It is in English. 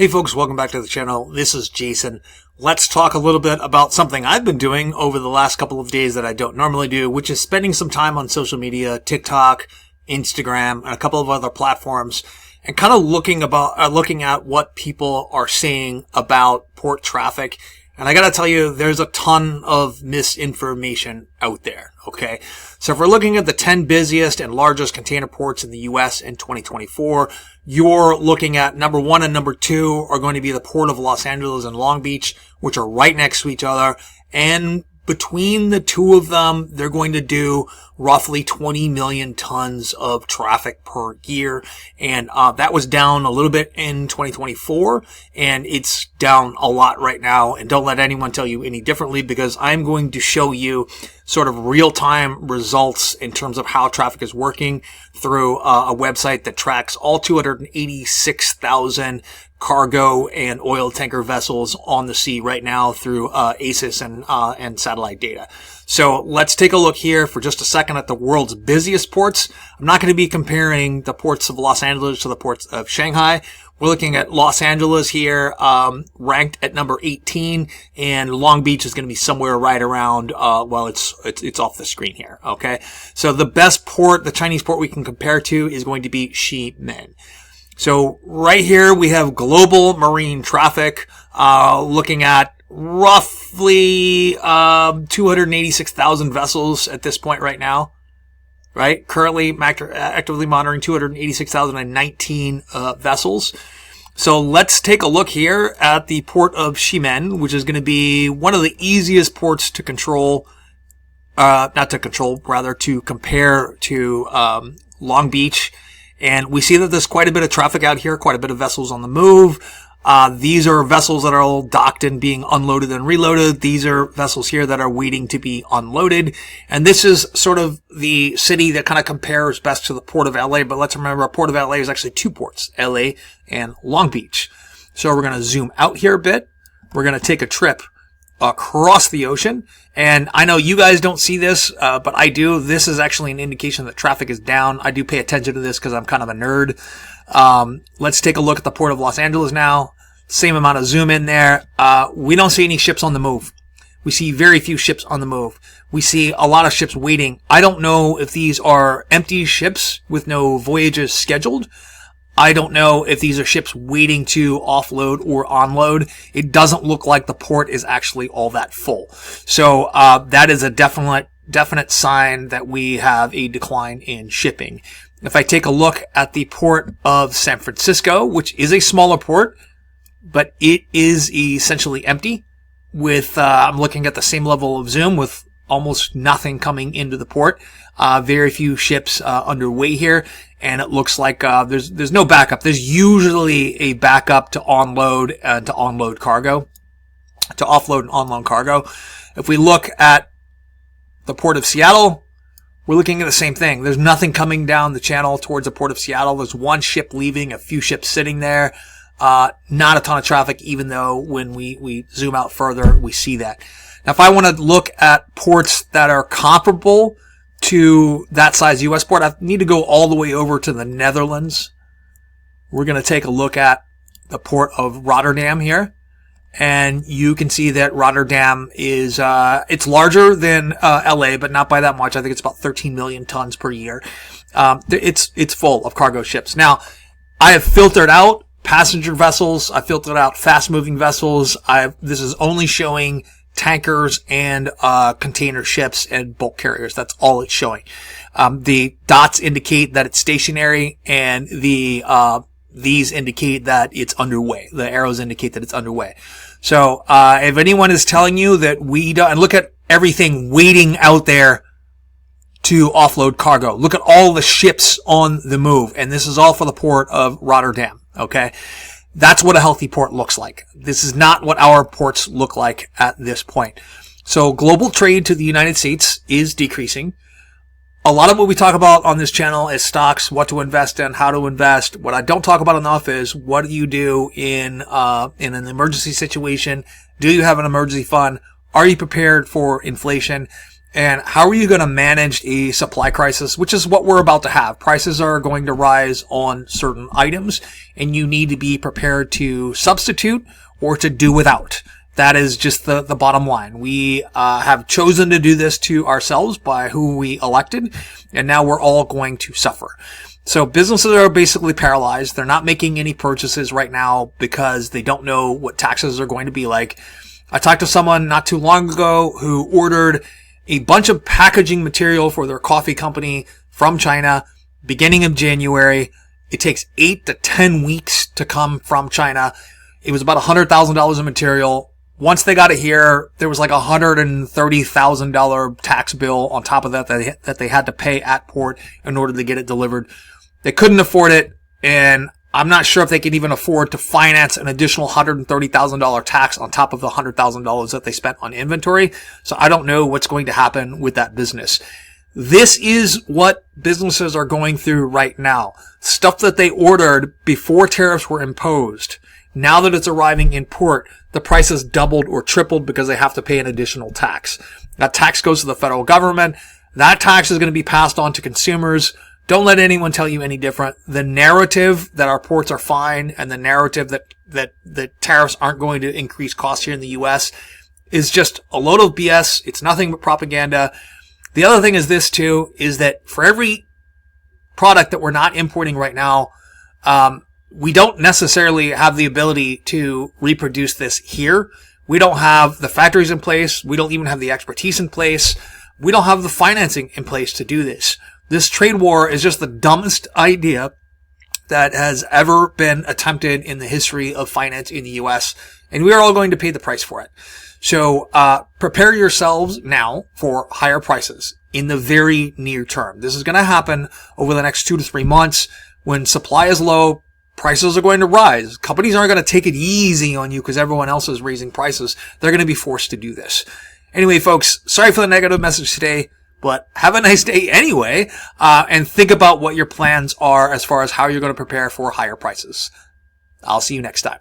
Hey folks, welcome back to the channel. This is Jason. Let's talk a little bit about something I've been doing over the last couple of days that I don't normally do, which is spending some time on social media, TikTok, Instagram, and a couple of other platforms, and kind of looking at what people are saying about port traffic. And I gotta tell you, there's a ton of misinformation out there, okay? So if we're looking at the 10 busiest and largest container ports in the US in 2024, you're looking at number 1 and number 2 are going to be the Port of Los Angeles and Long Beach, which are right next to each other. And between the two of them, they're going to do roughly 20 million tons of traffic per year. And that was down a little bit in 2024, and it's down a lot right now. And don't let anyone tell you any differently, because I'm going to show you sort of real-time results in terms of how traffic is working through a website that tracks all 286,000 cargo and oil tanker vessels on the sea right now through ACIS and satellite data. So let's take a look here for just a second at the world's busiest ports. I'm not going to be comparing the ports of Los Angeles to the ports of Shanghai. We're looking at Los Angeles here, ranked at number 18, and Long Beach is going to be somewhere right around, well, it's off the screen here, okay? So the best port, the Chinese port we can compare to is going to be Xiamen. So right here we have global marine traffic, looking at roughly 286,000 vessels at this point right now. Right? Currently actively monitoring 286,019 vessels. So let's take a look here at the port of Xiamen, which is going to be one of the easiest ports to control, to compare to Long Beach. And we see that there's quite a bit of traffic out here, quite a bit of vessels on the move. These are vessels that are all docked and being unloaded and reloaded. These are vessels here that are waiting to be unloaded. And this is sort of the city that kind of compares best to the Port of LA. But let's remember, Port of LA is actually two ports, LA and Long Beach. So we're going to zoom out here a bit. We're going to take a trip across the ocean. And I know you guys don't see this, but I do. This is actually an indication that traffic is down. I do pay attention to this because I'm kind of a nerd. Let's take a look at the Port of Los Angeles now. Same amount of zoom in there. We don't see any ships on the move. We see very few ships on the move. We see a lot of ships waiting. I don't know if these are empty ships with no voyages scheduled. I don't know if these are ships waiting to offload or onload. It doesn't look like the port is actually all that full. So that is a definite sign that we have a decline in shipping. If I take a look at the port of San Francisco, which is a smaller port, but it is essentially empty, with I'm looking at the same level of zoom with almost nothing coming into the port. Very few ships underway here, and it looks like there's no backup. There's usually a backup to onload and to offload cargo. If we look at the port of Seattle, we're looking at the same thing. There's nothing coming down the channel towards the port of Seattle. There's one ship leaving, a few ships sitting there. Not a ton of traffic, even though when we zoom out further, we see that. Now, if I want to look at ports that are comparable to that size U.S. port, I need to go all the way over to the Netherlands. We're going to take a look at the port of Rotterdam here. And you can see that Rotterdam is, it's larger than LA, but not by that much. I think it's about 13 million tons per year. It's full of cargo ships. Now, I have filtered out passenger vessels. I filtered out fast-moving vessels. This is only showing tankers and container ships and bulk carriers. That's all it's showing. The dots indicate that it's stationary, and these indicate that it's underway. The arrows indicate that it's underway. So if anyone is telling you that we don't, and look at everything waiting out there to offload cargo. Look at all the ships on the move, and this is all for the port of Rotterdam. Okay, that's what a healthy port looks like. This is not what our ports look like at this point. So global trade to the United States is decreasing. A lot of what we talk about on this channel is stocks, what to invest in, how to invest. What I don't talk about enough is what do you do in an emergency situation? Do you have an emergency fund? Are you prepared for inflation? And how are you going to manage a supply crisis, which is what we're about to have? Prices are going to rise on certain items, and you need to be prepared to substitute or to do without. That is just the bottom line. We have chosen to do this to ourselves by who we elected, and now we're all going to suffer. So businesses are basically paralyzed. They're not making any purchases right now because they don't know what taxes are going to be like. I talked to someone not too long ago who ordered a bunch of packaging material for their coffee company from China beginning of January. It takes 8 to 10 weeks to come from China. It was about $100,000 of material. Once they got it here, there was like a $130,000 tax bill on top of that they had to pay at port in order to get it delivered. They couldn't afford it, and I'm not sure if they can even afford to finance an additional $130,000 tax on top of the $100,000 that they spent on inventory. So I don't know what's going to happen with that business. This is what businesses are going through right now. Stuff that they ordered before tariffs were imposed. Now that it's arriving in port, the price has doubled or tripled because they have to pay an additional tax. That tax goes to the federal government. That tax is going to be passed on to consumers. Don't let anyone tell you any different. The narrative that our ports are fine and the narrative that tariffs aren't going to increase costs here in the U.S. is just a load of BS. It's nothing but propaganda. The other thing is this too, is that for every product that we're not importing right now, we don't necessarily have the ability to reproduce this here. We don't have the factories in place. We don't even have the expertise in place. We don't have the financing in place to do this. This trade war is just the dumbest idea that has ever been attempted in the history of finance in the U.S., and we are all going to pay the price for it. So prepare yourselves now for higher prices in the very near term. This is going to happen over the next 2 to 3 months. When supply is low, prices are going to rise. Companies aren't going to take it easy on you because everyone else is raising prices. They're going to be forced to do this. Anyway, folks, sorry for the negative message today, but have a nice day anyway, and think about what your plans are as far as how you're going to prepare for higher prices. I'll see you next time.